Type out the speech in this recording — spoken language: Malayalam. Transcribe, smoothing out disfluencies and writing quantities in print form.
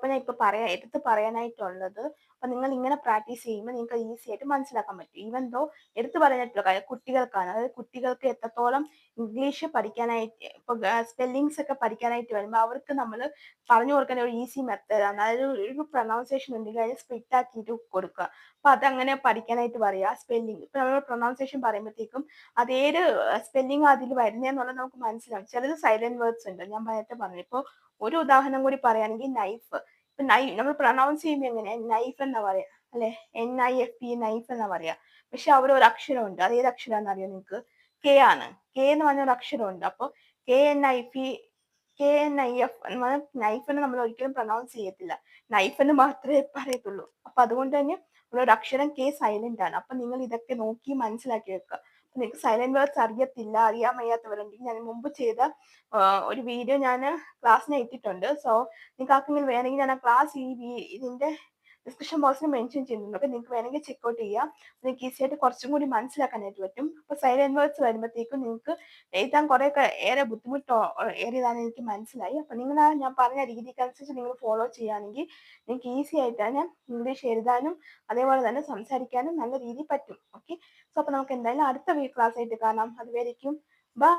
അപ്പോൾ ഞാൻ ഇപ്പോൾ എടുത്ത് പറയാനായിട്ടുള്ളത്, അപ്പോൾ നിങ്ങൾ ഇങ്ങനെ പ്രാക്ടീസ് ചെയ്യുമ്പോൾ നിങ്ങൾക്ക് ഈസി ആയിട്ട് മനസ്സിലാക്കാൻ പറ്റും. ഈവൻ ദോ എടുത്ത് പറയാനായിട്ടുള്ള കാര്യം കുട്ടികൾക്കാണ്. അതായത് കുട്ടികൾക്ക് എത്രത്തോളം ഇംഗ്ലീഷ് പഠിക്കാനായിട്ട് ഇപ്പോൾ സ്പെല്ലിങ്സ് ഒക്കെ പഠിക്കാനായിട്ട് വരുമ്പോൾ അവർക്ക് നമ്മൾ പറഞ്ഞു കൊടുക്കുന്ന ഒരു ഈസി മെത്തേഡാണ്. അതായത് ഒരു പ്രൊനൗൺസിയേഷൻ ഉണ്ടെങ്കിൽ അതിനെ സ്പ്ലിറ്റ് ആക്കിയിട്ട് കൊടുക്കുക. അപ്പോൾ അതങ്ങനെ പഠിക്കാനായിട്ട് പറയുക. സ്പെല്ലിംഗ് ഇപ്പോൾ നമ്മൾ പ്രൊനൗൺസിയേഷൻ പറയുമ്പോഴത്തേക്കും അതേത് സ്പെല്ലിംഗ് അതിൽ വരുന്നതെന്നുള്ളത് നമുക്ക് മനസ്സിലാവും. ചിലത് സൈലന്റ് വേർഡ്സ് ഉണ്ട്. ഞാൻ നേരത്തെ പറഞ്ഞു. ഇപ്പോൾ ഒരു ഉദാഹരണം കൂടി പറയുകയാണെങ്കിൽ നൈഫ്. ഇപ്പൊ നമ്മൾ പ്രൊനൗൺസ് ചെയ്യുമ്പോൾ എങ്ങനെയാ നൈഫ് എന്നാ പറയാ അല്ലെ? NIFE നൈഫ് എന്നാ പറയാ. പക്ഷെ അവിടെ ഒരു അക്ഷരമുണ്ട്. അത് ഏത് അക്ഷരാന്ന് അറിയോ നിങ്ങൾക്ക്? കെ ആണ്. കെ എന്ന് പറഞ്ഞ ഒരു അക്ഷരമുണ്ട്. അപ്പോൾ KNIF എന്ന് പറഞ്ഞാൽ നൈഫ് എന്ന് നമ്മൾ ഒരിക്കലും പ്രൊനൗൺസ് ചെയ്യത്തില്ല. നൈഫ് എന്ന് മാത്രമേ പറയത്തുള്ളൂ. അപ്പൊ അതുകൊണ്ട് തന്നെ ഇവിടെ ഒരു അക്ഷരം കെ സൈലന്റ് ആണ്. അപ്പൊ നിങ്ങൾ ഇതൊക്കെ നോക്കി മനസ്സിലാക്കി വെക്കുക. നിങ്ങൾക്ക് സൈലന്റ് വേർഡ്സ് അറിയാൻ വയ്യാത്തവരുണ്ടെങ്കിൽ ഞാൻ മുമ്പ് ചെയ്ത ഒരു വീഡിയോ ഞാൻ ക്ലാസ്സിന് ഇട്ടിട്ടുണ്ട്. സോ നിങ്ങൾക്ക് ആർക്കെങ്കിലും വേണമെങ്കിൽ ഞാൻ ആ ക്ലാസ് ഇതിന്റെ ഡിസ്ക്രിപ്ഷൻ ബോക്സിൽ മെൻഷൻ ചെയ്യുന്നുണ്ട്. അപ്പൊ നിങ്ങൾക്ക് വേണമെങ്കിൽ ചെക്കൗട്ട് ചെയ്യാം. നിങ്ങൾക്ക് ഈസി ആയിട്ട് കുറച്ചും കൂടി മനസ്സിലാക്കാനായിട്ട് പറ്റും. അപ്പൊ സൈലന്റ് വേർഡ്സ് വരുമ്പോഴത്തേക്കും നിങ്ങൾക്ക് എഴുതാൻ കുറെയൊക്കെ ഏറെ ബുദ്ധിമുട്ടോ ഏറിയതാണെന്ന് എനിക്ക് മനസ്സിലായി. അപ്പൊ നിങ്ങൾ ഞാൻ പറഞ്ഞ രീതിക്കനുസരിച്ച് നിങ്ങൾ ഫോളോ ചെയ്യുകയാണെങ്കിൽ നിങ്ങൾക്ക് ഈസി ആയിട്ട് തന്നെ ഇംഗ്ലീഷ് എഴുതാനും അതേപോലെ തന്നെ സംസാരിക്കാനും നല്ല രീതിയിൽ പറ്റും. ഓക്കെ. സോ അപ്പൊ നമുക്ക് എന്തായാലും അടുത്ത ക്ലാസ് ആയിട്ട് കാണാം. അതുവരേക്കും